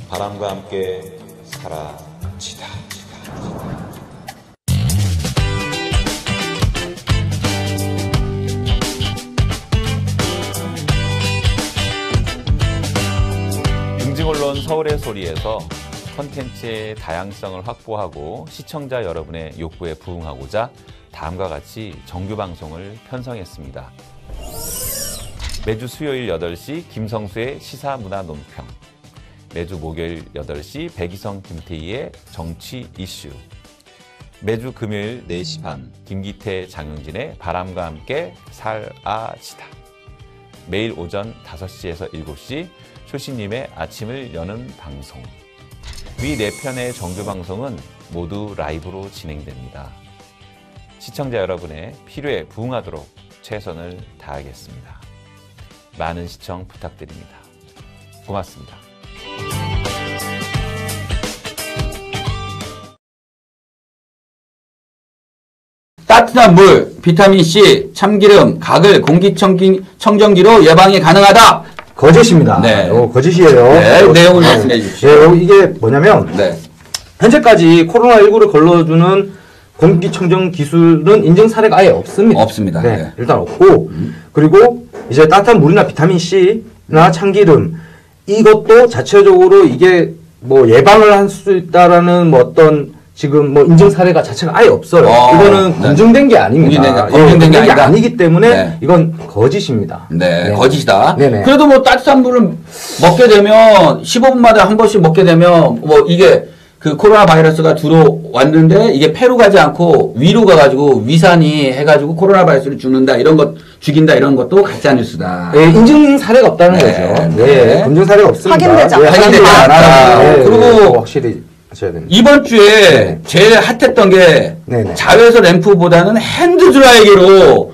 바람과 함께 사라지다. 응징언론 서울의 소리에서 콘텐츠의 다양성을 확보하고 시청자 여러분의 욕구에 부응하고자 다음과 같이 정규 방송을 편성했습니다. 매주 수요일 8시 김성수의 시사문화 논평, 매주 목요일 8시 백이성 김태희의 정치 이슈, 매주 금요일 4시 반 김기태 장윤진의 바람과 함께 사라지다, 매일 오전 5시에서 7시 쇼시님의 아침을 여는 방송. 위 4편의 정규 방송은 모두 라이브로 진행됩니다. 시청자 여러분의 필요에 부응하도록 최선을 다하겠습니다. 많은 시청 부탁드립니다. 고맙습니다. 따뜻한 물, 비타민C, 참기름, 가글, 공기청정기로 예방이 가능하다. 거짓입니다. 네. 거짓이에요. 네, 내용을 말씀해 주시죠. 네, 이게 뭐냐면, 네. 현재까지 코로나19를 걸러주는 공기청정 기술은 인증 사례가 아예 없습니다. 없습니다. 네, 네. 일단 없고, 그리고 이제 따뜻한 물이나 비타민C나 참기름, 이것도 자체적으로 이게 뭐 예방을 할 수 있다라는 뭐 어떤 지금 뭐 인증 사례가 자체가 아예 없어요. 이거는 네. 검증된 게 아닙니다. 검증된 게 아니기 때문에 네. 이건 거짓입니다. 네, 네. 거짓이다. 네네. 그래도 뭐 따뜻한 물을 먹게 되면 15분마다 한 번씩 먹게 되면 뭐 이게 그 코로나 바이러스가 들어왔는데 이게 폐로 가지 않고 위로 가가지고 위산이 해가지고 코로나 바이러스를 죽는다 이런 것 죽인다 이런 것도 가짜 뉴스다. 네, 인증 사례가 없다는 네. 거죠. 네. 네, 검증 사례가 없습니다. 확인되지 않아요. 확인되지 않았다. 네, 그리고 확실히 하셔야 됩니다. 이번 주에 네. 제일 핫했던 게 네네. 자외선 램프보다는 핸드 드라이기로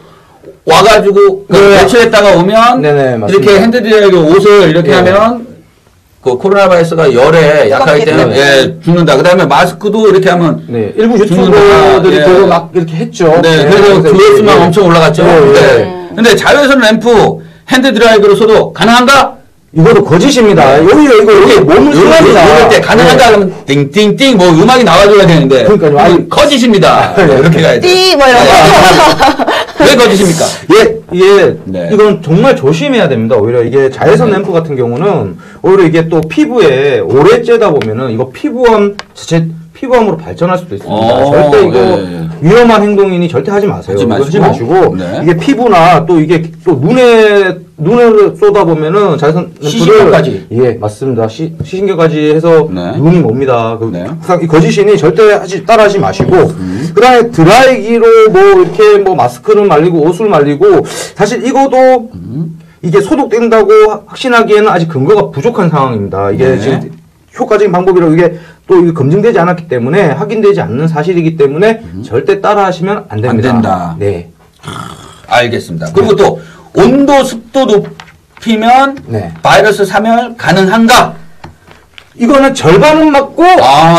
와가지고 외출했다가 오면 네네, 맞습니다. 이렇게 핸드 드라이기 옷을 이렇게 네. 하면 그 코로나 바이러스가 열에 약하기 때문에 예, 죽는다. 그다음에 마스크도 이렇게 하면 네, 일부 죽는다. 유튜버들이 예. 그거 막 이렇게 했죠. 네, 그래서 조회수만 엄청 올라갔죠. 네, 네. 근데 자외선 램프 핸드 드라이기로서도 가능한가? 이거도 거짓입니다. 오히려 이거 여기 몸을 쓰랍니다. 이럴 때 가능한가 그러면 띵띵띵 뭐 음악이 나와줘야 되는데 그러니까요. 아니, 거짓입니다. 네, 이렇게 가야 돼. 띠 뭐 이런 거. 왜 거짓입니까? 예, 네. 이건 정말 조심해야 됩니다. 오히려 이게 자외선 램프 같은 경우는 오히려 이게 또 피부에 오래 쬐다 보면은 이거 피부암으로 발전할 수도 있습니다. 절대 이거 위험한 행동이니 절대 하지 마세요. 하지 마시고 네. 이게 피부나 또 이게 또 눈을 쏟아 보면은 자외선 시신경까지. 예, 맞습니다. 시신경까지 해서 네. 눈이 옵니다. 네. 항상 이 거짓이니 절대 따라하지 마시고 그다음에 드라이기로 뭐 이렇게 뭐 마스크를 말리고 옷을 말리고 사실 이거도 이게 소독된다고 확신하기에는 아직 근거가 부족한 상황입니다. 이게 네. 지금 효과적인 방법이라고 이게 또 이게 검증되지 않았기 때문에 확인되지 않는 사실이기 때문에 절대 따라하시면 안 됩니다. 안 된다. 네. 알겠습니다. 그리고 또 온도 습도 높이면 네. 바이러스 사멸 가능한가? 이거는 절반은 맞고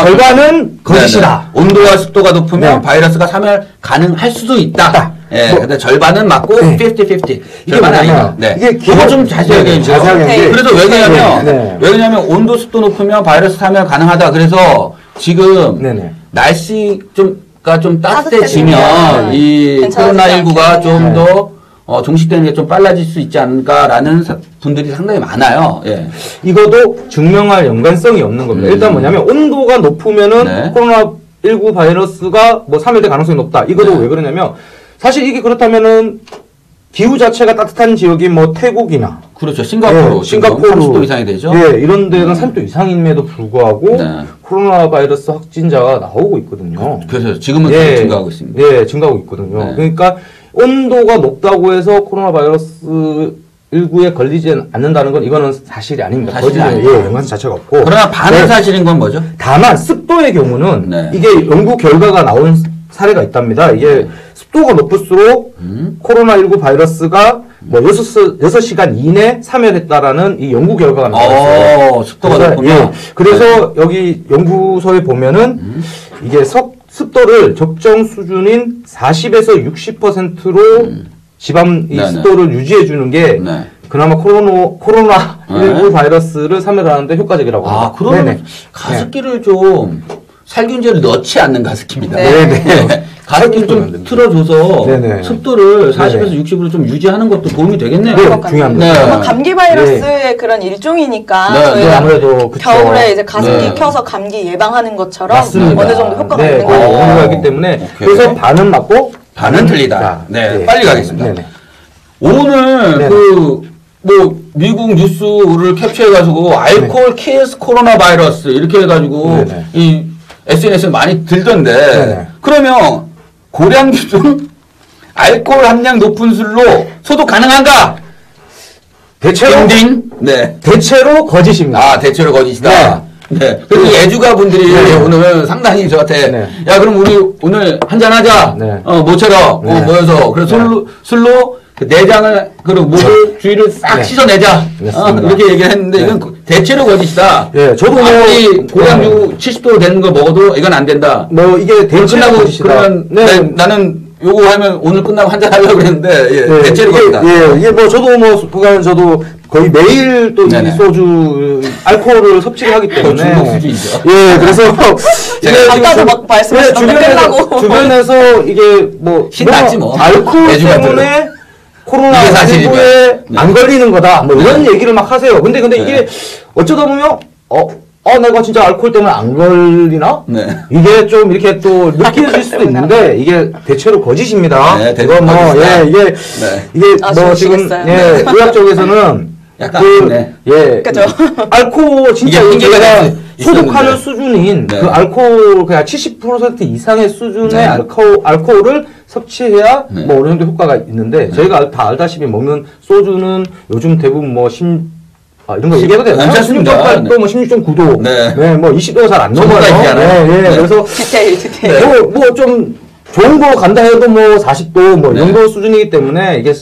절반은 거짓이다. 네네. 온도와 습도가 높으면 네. 바이러스가 사멸 가능할 수도 있다. 예, 뭐, 근데 절반은 맞고 네. 50-50. 이게 절반은 뭐냐면 아니다. 네. 이게 그거 좀 자세하게 네, 해주세요. 자세하게 네. 그래서 왜냐면 네. 왜냐면 온도 습도 높으면 바이러스 사멸 가능하다. 그래서 지금 네네. 날씨 좀 따뜻해지면 따뜻해지면 이 괜찮아지지 코로나19가 않겠네요. 좀 더 종식되는 게 좀 빨라질 수 있지 않을까라는 분들이 상당히 많아요. 예. 이것도 증명할 연관성이 없는 겁니다. 일단 뭐냐면 온도가 높으면은 네. 코로나19 바이러스가 뭐 사멸될 가능성이 높다. 이것도 네. 왜 그러냐면 사실 이게 그렇다면은 기후 자체가 따뜻한 지역인 뭐 태국이나 그렇죠. 싱가포르. 싱가포르 30도 이상이 되죠. 예, 이런 데는 30도 이상임에도 불구하고 네. 코로나 바이러스 확진자가 나오고 있거든요. 그래서 지금은 예, 더 증가하고 있습니다. 예, 증가하고 있거든요. 네. 그러니까 온도가 높다고 해서 코로나 바이러스 19에 걸리지 않는다는 건 이거는 사실이 아닙니다. 사실이 거짓은 아니다. 예, 연관성 자체가 없고. 그러나 반은 사실인 건 뭐죠? 다만 습도의 경우는 네. 이게 연구 결과가 나온 사례가 있답니다. 이게 습도가 높을수록 코로나19 바이러스가 뭐 6시간 이내 사멸했다라는 이 연구 결과가 나왔어요. 습도가 그래서, 높구나. 예, 그래서 여기 연구소에 보면은 이게 습도를 적정 수준인 40에서 60%로 지방 이 네네. 습도를 유지해 주는 게 네. 그나마 코로나19 바이러스를 사멸하는데 효과적이라고 아, 합니다. 그러면 네네. 가습기를 좀 살균제를 넣지 않는 가습기입니다. 네네. 가습기를 좀 틀어줘서 네네. 습도를 40에서 네네. 60으로 좀 유지하는 것도 도움이 되겠네요. 네, 그것 같네요. 중요합니다. 네. 아마 감기 바이러스의 그런 일종이니까 네, 저희가 네, 아무래도 그쵸. 겨울에 이제 가습기 네. 켜서 감기 예방하는 것처럼 맞습니다. 어느 정도 효과가 네, 있는 거예요. 효과가 있기 때문에 오케이. 그래서 반은 맞고 반은 틀리다. 자, 네, 빨리 가겠습니다. 네네. 오늘 네네. 뭐 미국 뉴스를 캡처해가지고 알코올 킬스 코로나 바이러스 이렇게 해가지고 네네. 이 SNS에 많이 들던데 네네. 그러면 고량주 중 알코올 함량 높은 술로 소독 가능한가? 대체로 네. 대체로 거짓입니다. 아 대체로 거짓이다. 네. 그래서 예주가 분들이 네. 오늘 상당히 저한테 네. 야 그럼 우리 오늘 한잔 하자. 네. 모처럼 네. 모여서 그래서 네. 술로 그 내장을 그리고 목을 주위를 싹 네. 씻어내자. 맞습니다. 이렇게 얘기를 했는데 네. 이건 대체로 거짓이다. 예, 저도 뭐 아무리 고량주 네. 70도 되는 걸 먹어도 이건 안 된다. 뭐 이게 오늘 대체로 끝나고 거짓이다. 그러면 네. 나는 요거 하면 오늘 끝나고 한잔 하려고 그랬는데 예, 네, 대체로 거짓이다. 예, 이게 뭐 저도 뭐 그간 저도 거의 매일 또 이 네네. 소주 알코올을 섭취를 하기 때문에 중독 수준이죠. 예, 그래서 이게 아까도 막 말씀하셨는데 끝나고. 주변에서 이게 뭐 신났지 뭐. 알코올 애주가 때문에 코로나 이게 사실이면. 19에 네. 안 걸리는 거다. 뭐 이런 네. 얘기를 막 하세요. 근데 네. 이게 어쩌다 보면 내가 진짜 알코올 때문에 안 걸리나? 네. 이게 좀 이렇게 또 느껴질 수도 있는데 이게 대체로 거짓입니다. 네, 대체로 이거 뭐 거짓이다. 예, 이게 네. 아, 뭐 지금 주무시겠어요? 예, 의학 쪽에서는 약간 그 아프네. 예, 그죠? 알코올 진짜 이게 핑계가 제가 있었는데. 소독하는 수준인 네. 그 알코올 그냥 70% 이상의 수준의 네. 알코올을 섭취해야 네. 뭐 어느 정도 효과가 있는데 저희가 다 알다시피 먹는 소주는 요즘 대부분 뭐 이런 거 얘기해도 되나요? 괜찮습니다. 16.8도 뭐 16.9도 네. 뭐 20도가 잘 안 넘어요. 전문가이시잖아요. 네. 네. 그래서 디테일. 뭐 좀 좋은 거 간다 해도 뭐 40도 뭐 이 네. 정도 수준이기 때문에 이게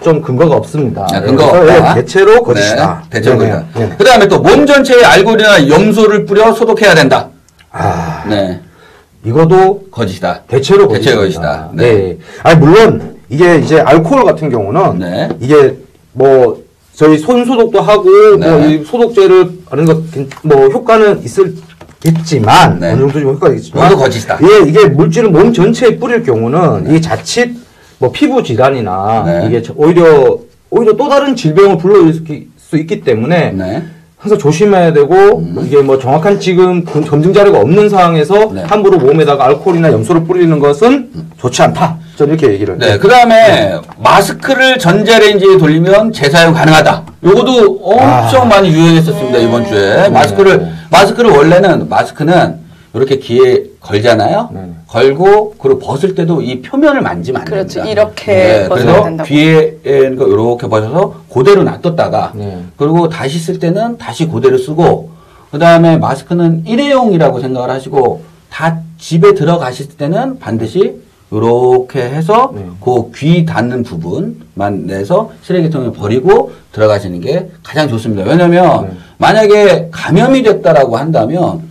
좀 근거가 없습니다. 아, 근거가 그래서 없다. 대체로 거짓이다. 네, 대체로 네네. 거짓이다. 네네. 그 다음에 또 몸 전체에 알코올이나 염소를 뿌려 소독해야 된다. 아, 네. 이거도 거짓이다. 대체로 대체로 거짓이다. 거짓이다. 네. 네. 아니 물론 이게 이제 알코올 같은 경우는 네. 이게 뭐 저희 손 소독도 하고 네. 뭐 이 소독제를 하는 것 뭐 효과는 있겠지만 네. 어느 정도 좀 효과가 있겠지만 모두 거짓이다. 예, 이게 물질을 몸 전체에 뿌릴 경우는 이게 자칫 뭐 피부 질환이나 네. 이게 오히려 또 다른 질병을 불러일으킬 수 있기 때문에 네. 항상 조심해야 되고 이게 뭐 정확한 지금 검증 자료가 없는 상황에서 네. 함부로 몸에다가 알코올이나 염소를 뿌리는 것은 좋지 않다. 저는 이렇게 얘기를. 네. 그 다음에 마스크를 전자레인지에 돌리면 재사용 가능하다. 요것도 엄청 많이 유행했었습니다, 이번 주에. 마스크를 원래는 마스크는 이렇게 귀에 걸잖아요. 네. 걸고 그리고 벗을 때도 이 표면을 만지면 안 그렇죠. 됩니다. 이렇게 벗어야 그래서 된다고. 귀에 이렇게 벗어서 그대로 놔뒀다가 네. 그리고 다시 쓸 때는 다시 그대로 쓰고 그 다음에 마스크는 일회용이라고 생각을 하시고 다 집에 들어가실 때는 반드시 이렇게 해서 네. 그 귀 닿는 부분만 내서 쓰레기통에 버리고 들어가시는 게 가장 좋습니다. 왜냐면 네. 만약에 감염이 됐다라고 한다면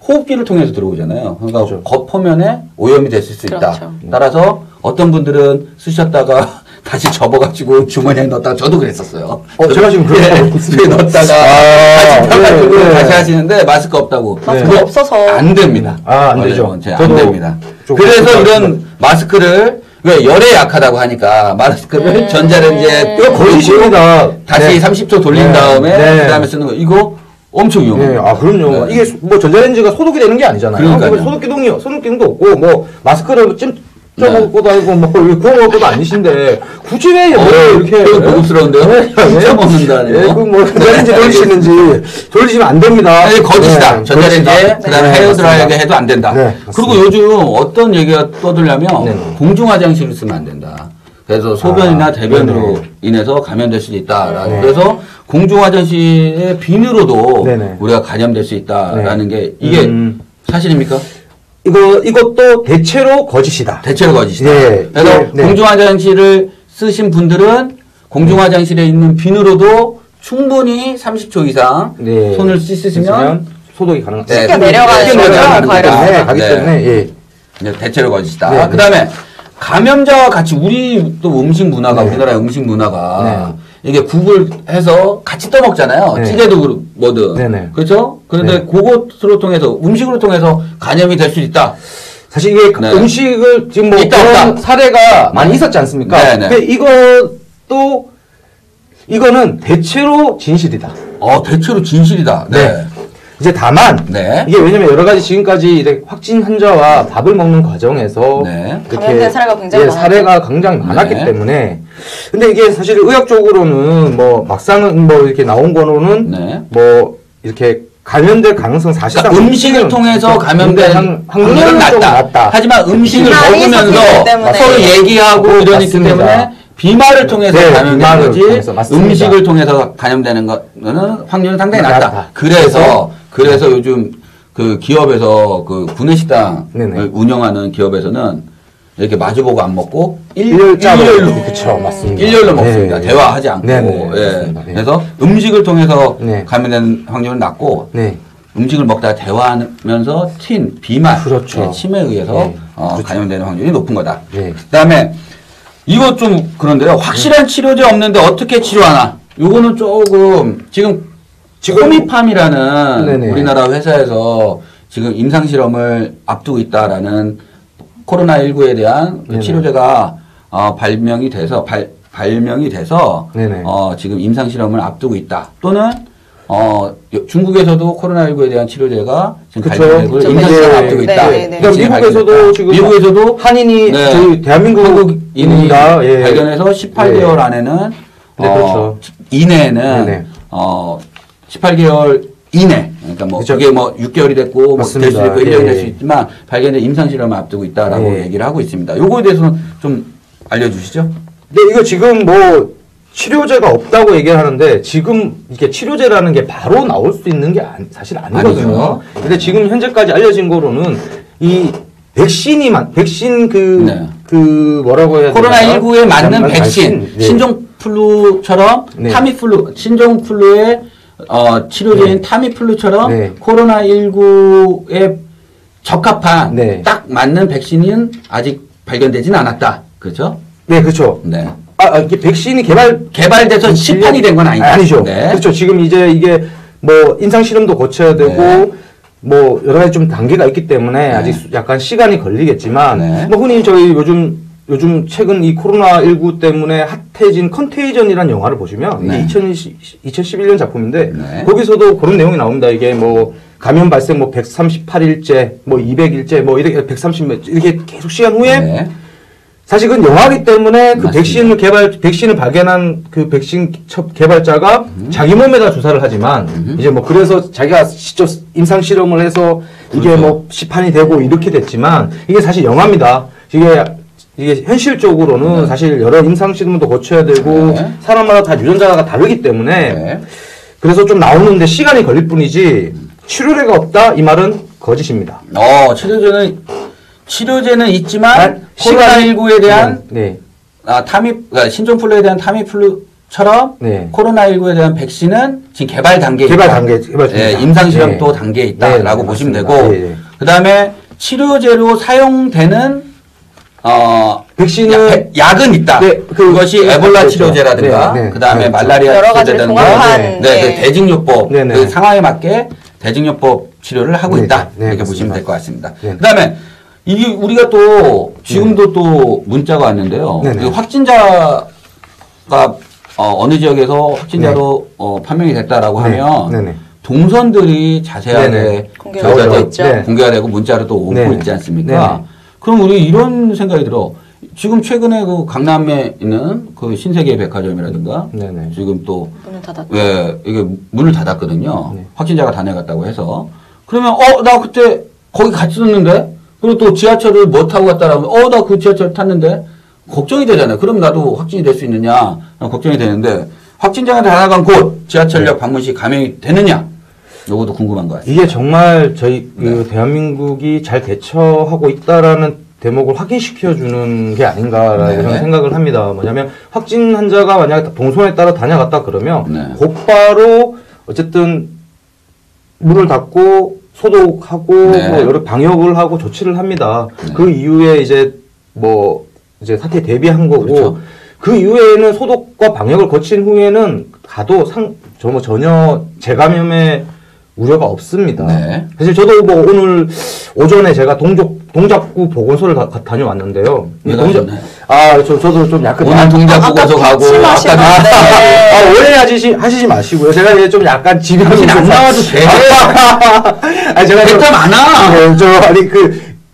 호흡기를 통해서 들어오잖아요. 그러니까 그렇죠. 겉표면에 오염이 됐을 수 있다. 그렇죠. 따라서 어떤 분들은 쓰셨다가 다시 접어가지고 주머니에 넣었다가 저도 그랬었어요. 제가 지금 그런 거 먹고 있습니다. 넣었다가 다시 펴가지고 네, 네. 다시 하시는데 마스크 없다고. 마스크 그거 없어서. 안 됩니다. 안 되죠. 안 저도 됩니다. 좀 그래서 그렇게 이런 마스크를 왜 열에 약하다고 하니까 마스크를 전자레인지에 이거 거짓입니다. 다시 네. 30초 돌린 네. 다음에 네. 그다음에 쓰는 거 이거 엄청 위험해요. 네, 그럼요. 네. 이게 뭐 전자레인지가 소독이 되는 게 아니잖아요. 그러니까요. 소독 기능도 없고, 뭐, 마스크를 쪄먹을 것도 아니고, 뭐, 구워 먹을 것도 아니신데, 굳이 왜 이렇게. 그건 고급스러운데요? 진짜 먹는다는 예, 거. 그 뭐, 전자레인지 돌리시면 안 됩니다. 아니, 거짓이다. 네, 전자레인지, 거짓이다. 그 다음에 네, 헤어드라이어에 맞습니다. 해도 안 된다. 네, 그리고 맞습니다. 요즘 어떤 얘기가 떠들려면 네. 공중화장실을 쓰면 안 된다. 그래서 소변이나 대변으로 인해서 감염될 수도 있다. 네. 그래서 공중화장실의 비누로도 네네. 우리가 감염될 수 있다라는 게 이게 사실입니까? 이것도 대체로 거짓이다. 대체로 거짓이다. 네. 그래서 네. 네. 공중화장실을 쓰신 분들은 공중화장실에 있는 비누로도 충분히 30초 이상 네. 손을 씻으시면 소독이 가능하다. 쉽게 내려가는 쉽게 거죠, 내려가는 바이러스. 거다. 네, 가기 네. 때문에, 예. 네, 대체로 거짓이다. 네, 그 다음에 감염자와 같이 우리 또 음식 문화가, 네. 우리나라의 음식 문화가 이게 국을 해서 같이 떠먹잖아요. 네. 찌개도 그렇고 뭐든. 네네. 그렇죠? 그런데 네. 그것으로 통해서 음식으로 통해서 감염이 될 수 있다. 사실 이게 네. 음식을 지금 뭐 있다, 그런 없다. 사례가 많이 네. 있었지 않습니까? 네네. 근데 이거는 대체로 진실이다. 대체로 진실이다. 네. 네. 이제 다만 네. 이게 왜냐면 여러 가지 지금까지 이제 확진 환자와 밥을 먹는 과정에서 네. 감염된 사례가 굉장히 많았죠. 사례가 굉장히 많았기 네. 때문에 근데 이게 사실 의학적으로는 뭐 막상은 뭐 이렇게 나온 거로는 네. 뭐 이렇게 감염될 가능성 사실상 그러니까 음식을 통해서 감염될 확률은 낮다. 하지만 음식을 비말이 먹으면서 섞이기 때문에. 서로 얘기하고 이러기 맞습니다. 때문에 비말을 통해서 네, 감염되는 비말을 거지 통해서, 맞습니다. 음식을 통해서 감염되는 거는 확률은 상당히 낮다. 낮다. 그래서 요즘 그 기업에서 그 구내식당을 네네. 운영하는 기업에서는 이렇게 마주보고 안 먹고 일렬짜로. 일렬로 그쵸, 맞습니다. 일렬로 먹습니다. 네. 대화하지 않고. 네네, 예. 맞습니다. 네. 그래서 음식을 통해서 네. 감염되는 확률은 낮고 네. 음식을 먹다가 대화하면서 튄 비말, 그렇죠. 침에 의해서 네. 감염되는 확률이 높은 거다. 네. 그다음에 이거 좀 그런데요. 확실한 치료제 없는데 어떻게 치료하나? 요거는 조금 지금 코미팜이라는 네네. 우리나라 회사에서 지금 임상 실험을 앞두고 있다라는 코로나19에 대한 그 네네. 치료제가 발명이 돼서 네네. 지금 임상 실험을 앞두고 있다. 또는 중국에서도 코로나19에 대한 치료제가 지금 그쵸. 발명되고 그쵸. 임상 실험 네. 앞두고 있다. 네, 네. 그러니까 지금 미국에서도 발견됐다. 지금 미국에서도 한인이 네. 저희 대한민국인입니다. 예. 발견해서 18개월 안에는 네, 그렇죠. 이내에는 네네. 18개월 이내 그러니까 뭐 그렇죠. 그게 뭐 6개월이 됐고 뭐 될 수도 맞습니다. 있고 1년이 예. 될 수 있지만 발견된 임상 실험을 앞두고 있다라고 예. 얘기를 하고 있습니다. 요거에 대해서는 좀 알려주시죠. 근데 이거 지금 뭐 치료제가 없다고 얘기를 하는데 지금 이게 치료제라는 게 바로 나올 수 있는 게 사실 아니거든요. 아니죠. 근데 지금 현재까지 알려진 거로는 이 백신 네. 그 뭐라고 해야 되나? 코로나19에 맞는 백신, 네. 신종플루처럼 네. 타미플루, 신종플루의 치료제인 네. 타미플루처럼 네. 코로나19에 적합한 네. 딱 맞는 백신은 아직 발견되진 않았다. 그렇죠? 네, 그렇죠. 네. 이게 백신이 개발돼서 시판이 된 건 아니다. 아니죠. 네. 그렇죠. 지금 이제 이게 뭐 임상 실험도 거쳐야 되고 네. 뭐 여러 가지 좀 단계가 있기 때문에 네. 아직 약간 시간이 걸리겠지만 네. 뭐 흔히 저희 요즘 최근 이 코로나19 때문에 핫해진 컨테이전이라는 영화를 보시면 네. 이게 2011년 작품인데 네. 거기서도 그런 내용이 나옵니다. 이게 뭐 감염 발생 뭐 138일째, 뭐 200일째, 뭐 이렇게 130몇 이렇게 계속 시간 후에 네. 사실 그건 영화기 때문에 그 맞습니다. 백신을 발견한 그 백신 첫 개발자가 자기 몸에다 주사를 하지만 이제 뭐 그래서 자기가 직접 임상 실험을 해서 이게 그렇죠. 뭐 시판이 되고 이렇게 됐지만 이게 사실 영화입니다. 이게 현실적으로는 네. 사실 여러 임상 실험도 거쳐야 되고 네. 사람마다 다 유전자가 다르기 때문에 네. 그래서 좀 나오는데 시간이 걸릴 뿐이지 치료제가 없다 이 말은 거짓입니다. 치료제는 있지만 코로나19에 대한 네. 그러니까 신종플루에 대한 타미플루처럼 네. 코로나19에 대한 백신은 지금 개발 단계에 개발 있다. 단계, 개발 중이다. 예, 임상 실험도 네. 단계에 있다라고 네, 보시면 맞습니다. 되고 예, 예. 그다음에 치료제로 사용되는 백신은 약은 있다. 네, 그것이 에볼라 그렇죠. 치료제라든가 네, 네. 그다음에 네, 말라리아 여러 가지를 치료제라든가 종합한, 네, 네. 그 대증요법 네, 네. 그 상황에 맞게 대증요법 치료를 하고 네, 있다. 네, 이렇게 맞습니다. 보시면 될 것 같습니다. 네. 그다음에 이게 우리가 또 지금도 또 문자가 왔는데요. 네, 네. 그 확진자가 어느 지역에서 확진자로 판명이 됐다라고 네, 하면 네, 네. 동선들이 자세하게 네네. 공개가 저희가 되고 이제 있죠. 네. 공개가 되고 문자로 또 오고 네네. 있지 않습니까? 네네. 그럼 우리 이런 생각이 들어. 지금 최근에 그 강남에 있는 그 신세계 백화점이라든가 네네. 지금 또 문을 닫았죠. 왜 이게 문을 닫았거든요. 네. 확진자가 다 내갔다고 해서 그러면 나 그때 거기 같이 있었는데 그리고 또 지하철을 뭐 타고 갔다라면 나 그 지하철 탔는데 걱정이 되잖아요. 그럼 나도 확진이 될 수 있느냐 걱정이 되는데 확진자가 다 나간 곳 지하철역 방문 시 감염이 되느냐 요것도 궁금한 것 같습니다. 이게 정말 저희 네. 그 대한민국이 잘 대처하고 있다라는 대목을 확인시켜주는 게 아닌가라는 네. 생각을 합니다. 뭐냐면 확진 환자가 만약에 동선에 따라 다녀갔다 그러면 네. 곧바로 어쨌든 문을 닫고 소독하고 네. 뭐 여러 방역을 하고 조치를 합니다. 네. 그 이후에 이제 사태에 대비한 거고 그렇죠. 그 이후에는 소독과 방역을 거친 후에는 가도 전혀 재감염의 우려가 없습니다. 네. 사실 저도 뭐 오늘 오전에 제가 동작구 보건소를 다녀왔는데요. 왜 동작- 가셨나요? 저도 좀 약간 오늘 동작보고서 가고 침하시는데. 원래 하시지 마시고요. 제가 이제 좀 약간 집에 당신 안 나와도 돼. 아니 제가 백타 많아.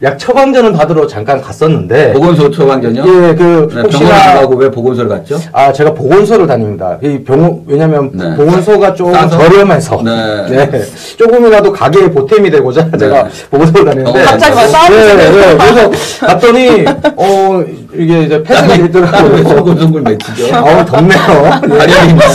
약 처방전을 받으러 잠깐 갔었는데 보건소 처방전이요? 예, 병원 안 가고 왜 보건소를 갔죠? 제가 보건소를 다닙니다. 이 왜냐면 네. 보건소가 조금 싸서? 저렴해서 네. 조금이라도 가게에 보탬이 되고자 제가 보건소를 다니는데 갑자기 막 싸우시네요. 그래서 갔더니 이게 이제 폐쇄가 왜 되더라고요. 송글송글 맺히죠? 덥네요. 발열이 있나요?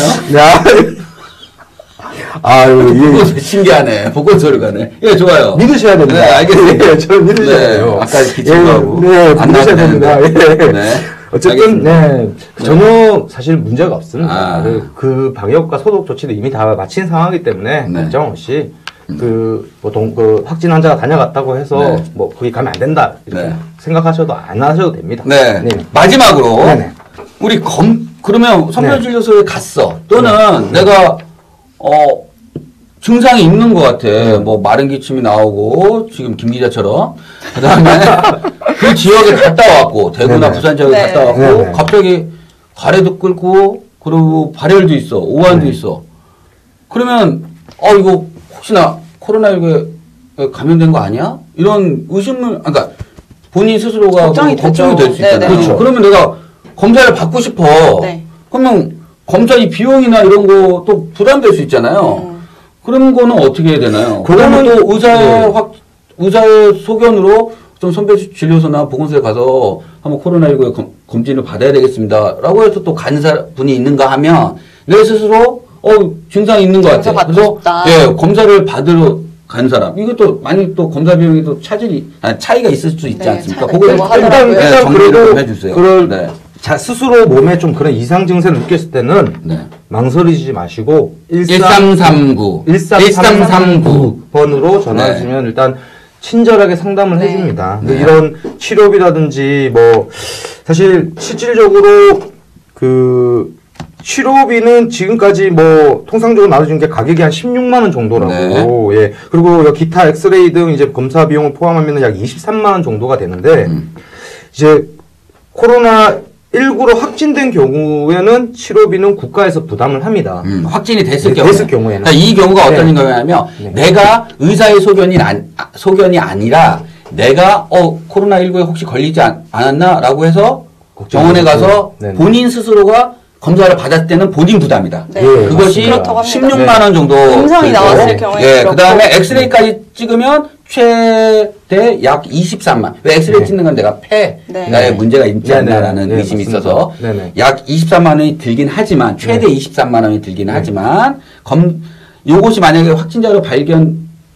보건소 신기하네. 보건소를 가네. 예, 좋아요. 믿으셔야 됩니다. 네, 알겠습니다. 예, 저를 믿으셔야 네, 돼요. 아까 기침도 하고. 네, 안 믿으셔야 됩니다. 나왔는데. 예. 네. 어쨌든, 알겠습니다. 전혀 사실 문제가 없습니다. 아. 그 방역과 소독 조치도 이미 다 마친 상황이기 때문에 네. 걱정 없이 확진 환자가 다녀갔다고 해서 네. 거기 가면 안 된다 이렇게 네. 생각하셔도 안 하셔도 됩니다. 네. 네. 마지막으로 네네. 우리 그러면 선별진료소에 갔어. 또는 내가 증상이 있는 것 같아. 뭐 마른 기침이 나오고 지금 김 기자처럼 그다음에 그 지역에 갔다 왔고 대구나 네네. 부산 지역에 네. 갔다 왔고 네네. 갑자기 가래도 끓고 그리고 발열도 있어. 오한도 네. 있어. 그러면 이거 혹시나 코로나19에 감염된 거 아니야? 이런 의심을 그러니까 본인 스스로가 걱정이 걱정이 되죠. 될 수 있잖아요. 네네. 그렇죠. 그러면 내가 검사를 받고 싶어. 네. 그러면 검사 이 비용이나 이런 거 또 부담될 수 있잖아요. 그런 거는 어떻게 해야 되나요? 그거는 또 의사의 소견으로 좀 선별진료소나 보건소에 가서 한번 코로나19에 검진을 받아야 되겠습니다. 라고 해서 또 간사분이 있는가 하면 내 스스로 증상이 있는 것 검사 같아. 받고 싶다. 예, 검사를 받으러 간 사람. 이것도 많이 또 검사 비용이 또 차이가 있을 수 있지 네, 않습니까? 차이가 그거 있다고 하더라고요. 일단 정리를 좀 해주세요. 그럴 스스로 몸에 좀 그런 이상 증세를 느꼈을 때는 네. 망설이지 마시고 1339 번으로 전화하시면 일단 친절하게 상담을 네. 해줍니다. 네. 근데 이런 치료비라든지 뭐 사실 실질적으로 그 치료비는 지금까지 뭐 통상적으로 나눠준 게 가격이 한 16만 원 정도라고. 예. 그리고 기타 엑스레이 등 이제 검사 비용을 포함하면 약 23만 원 정도가 되는데 이제 코로나19로 확진된 경우에는 치료비는 국가에서 부담을 합니다. 확진이 됐을 네, 경우에. 됐을 경우에는. 그러니까 이 경우가 어떤 네. 경우냐면 네. 내가 의사의 소견이 아니라 내가 코로나19에 혹시 걸리지 않았나라고 해서 병원에 가서 네네. 본인 스스로가 검사를 받았을 때는 본인 부담이다. 네. 예, 그것이 그렇다고 합니다. 16만 원 정도 음성이 들고, 나왔을 경우에 예, 그렇고. 그다음에 엑스레이까지 찍으면 최대 약 23만. 왜 엑스레이 네. 찍는 건 내가 폐에 네. 문제가 있지 네네. 않나라는 네, 의심이 맞습니다. 있어서 네네. 약 23만 원이 들긴 하지만 최대 23만 원이 들긴 하지만 요것이 만약에 확진자로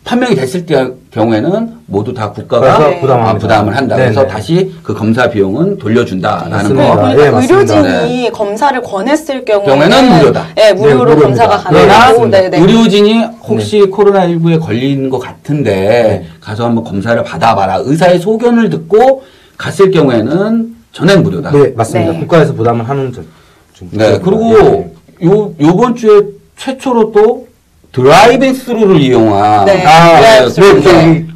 판명이 됐을 경우에는 모두 다 국가가 그래서 부담합니다. 부담을 한다. 그래서 네네. 다시 그 검사 비용은 돌려준다라는 맞습니다. 거. 그러니까 예, 맞습니다. 의료진이 검사를 권했을 경우에는 경우에는 무료다. 네, 무료로 네, 무료입니다. 검사가 그러나 가능하고, 네, 네. 의료진이 혹시 코로나19에 걸린 것 같은데 가서 한번 검사를 받아봐라. 의사의 소견을 듣고 갔을 경우에는 전액 무료다. 네, 맞습니다. 네. 국가에서 부담을 하는 점. 네, 그리고 요번 주에 최초로 또 드라이빙 스루를 이용한 네.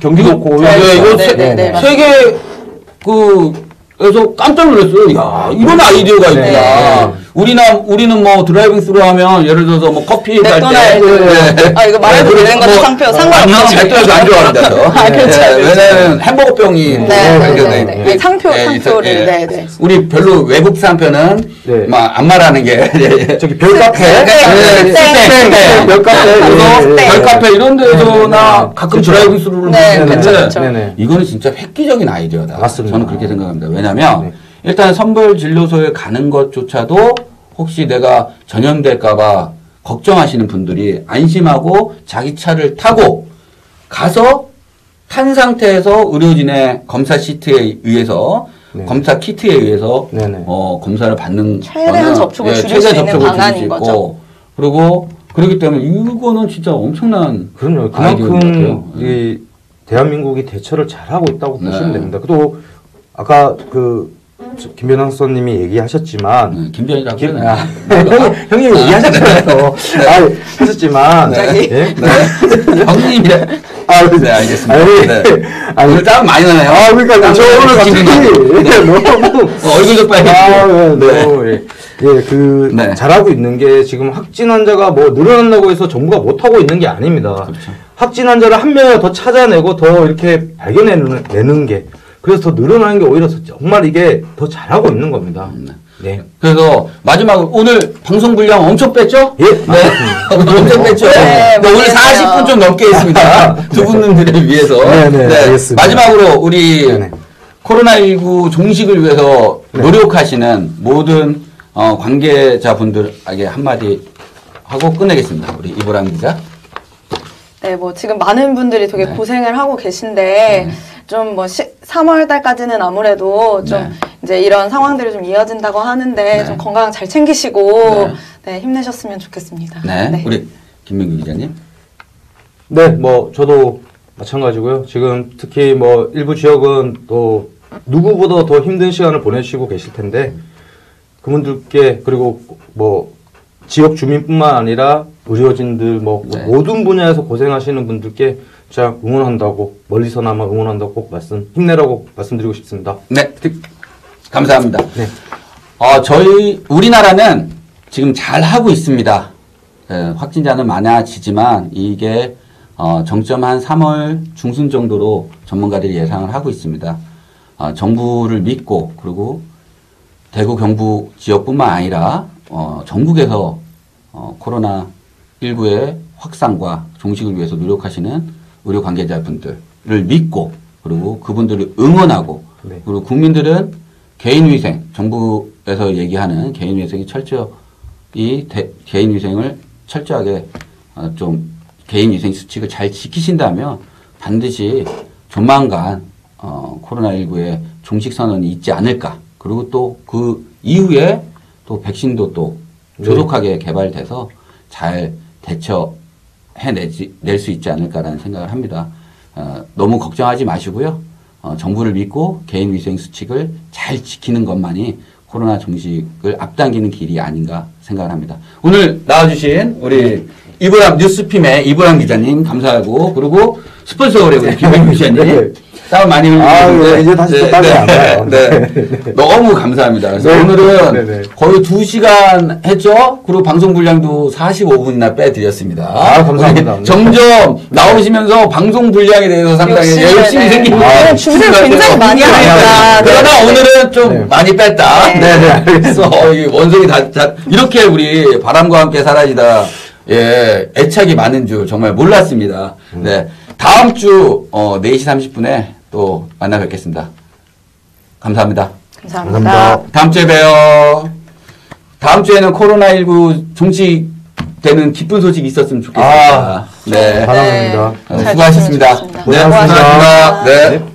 경기도 고 네, 이거 네, 세계 그래서 깜짝 놀랐어요. 야, 이런 아이디어가 있구나. 네. 우리는 뭐 드라이빙 스루 하면 예를 들어서 뭐 커피 갈 때. 맥도날드. 이거 말해도 되는 거죠, 상표. 상관없죠. 아니요, 절대로 안 좋아합니다. 저. 아, 그렇죠, 네, 그렇죠. 왜냐면 햄버거 병이 네, 발견돼 네, 있고. 네. 상표를, 예. 네, 네. 우리 별로 외국 상표는 네. 막 안 말하는 게 저기 별카페, 별카페, 그래서 네. 별카페 이런 데서나 네. 가끔 드라이빙 스루를 네, 하는데 그렇죠, 그렇죠. 네네. 이거는 진짜 획기적인 아이디어다. 맞습니다. 저는 그렇게 생각합니다. 왜냐하면 네. 일단 선별진료소에 가는 것조차도 혹시 내가 전염될까봐 걱정하시는 분들이 안심하고 자기 차를 타고 가서 탄 상태에서 의료진의 검사 시트에 의해서 네. 검사 키트에 의해서 네네. 검사를 받는 최대한 거는, 접촉을 줄일 최대한 수 있는 접촉을 방안인 줄일 수 있고, 거죠. 그리고 그렇기 때문에 이거는 진짜 엄청난 그럼요. 아이디어인 것 그만큼 같아요. 이 대한민국이 대처를 잘하고 있다고 네. 보시면 됩니다. 또 아까 김변호사님이 얘기하셨지만 김변이라고 김- 그러네. 형이 얘기하셨잖아요. 하셨지만 예? 형님이래. 네, 알겠습니다. 아니, 네. 아니, 오늘 땀 많이 나네요. 그러니까 저 오늘 갑자기 너무 얼굴도 빨개지고. 네. 네, 잘하고 있는 게 지금 확진 환자가 뭐 늘어난다고 해서 정부가 못하고 있는 게 아닙니다. 그렇죠. 확진 환자를 한 명을 더 찾아내고 더 이렇게 발견해내는 게 그래서 더 늘어나는 게 오히려 정말 이게 더 잘하고 있는 겁니다. 네. 그래서 마지막으로 오늘 방송 분량 엄청 뺐죠? 예, 네. 오늘 엄청 뺐죠? 네, 오늘 많이 40분 좀 넘게 했습니다. 두 분들을 위해서. 네, 알겠습니다. 마지막으로 우리 네네. 코로나19 종식을 위해서 네. 노력하시는 모든 관계자분들에게 한마디 하고 끝내겠습니다. 우리 이보람 기자. 네, 뭐 지금 많은 분들이 되게 네. 고생을 하고 계신데 좀 뭐 3월 달까지는 아무래도 좀 네. 이제 이런 상황들이 좀 이어진다고 하는데 네. 좀 건강 잘 챙기시고 네. 네, 힘내셨으면 좋겠습니다. 네. 우리 김민규 기자님. 네, 뭐 저도 마찬가지고요. 지금 특히 뭐 일부 지역은 또 누구보다 더 힘든 시간을 보내시고 계실 텐데 그분들께 그리고 뭐 지역 주민뿐만 아니라 의료진들 뭐 네. 모든 분야에서 고생하시는 분들께 제가 응원한다고 멀리서나마 응원한다고 꼭 힘내라고 말씀드리고 싶습니다. 네. 감사합니다. 네. 우리나라는 지금 잘 하고 있습니다. 확진자는 많아지지만 이게 정점 한 3월 중순 정도로 전문가들이 예상을 하고 있습니다. 정부를 믿고 그리고 대구 경북 지역뿐만 아니라 전국에서 코로나19의 확산과 종식을 위해서 노력하시는 의료 관계자분들을 믿고 그리고 그분들을 응원하고 네. 그리고 국민들은 개인위생, 정부에서 얘기하는 개인위생이 개인위생을 철저하게 좀 개인위생 수칙을 잘 지키신다면 반드시 조만간 코로나19의 종식 선언이 있지 않을까. 그리고 또 그 이후에 또 백신도 또 조속하게 개발돼서 잘 낼 수 있지 않을까라는 생각을 합니다. 너무 걱정하지 마시고요. 정부를 믿고 개인위생 수칙을 잘 지키는 것만이 코로나 종식을 앞당기는 길이 아닌가 생각을 합니다. 오늘 나와주신 우리 이보람 뉴스핌의 이보람 기자님 감사하고 그리고 스폰서의 우리 김민규 기자님 땀 많이 흘리는데 이제 다시 또 땀이 안 나요. 너무 감사합니다. 그래서 네. 오늘은 네네. 거의 2시간 했죠? 그리고 방송 분량도 45분이나 빼드렸습니다. 감사합니다. 우리 점점 나오시면서 방송 분량에 대해서 상당히 욕심이 열심히 네네. 생기는 준비를 굉장히 많이 하니까. 그러나 오늘은 좀 네. 많이 뺐다. 네. 그래서 이 원성이 이렇게 우리 바람과 함께 사라지다. 애착이 많은 줄 정말 몰랐습니다. 네. 다음 주 4시 30분에 또 만나 뵙겠습니다. 감사합니다. 감사합니다. 다음 주에 봬요. 다음 주에는 코로나19 종식되는 기쁜 소식이 있었으면 좋겠습니다. 네. 바랍니다. 잘 수고하셨습니다. 됐으면 좋겠습니다. 네, 고생하셨습니다. 수고하셨습니다. 네.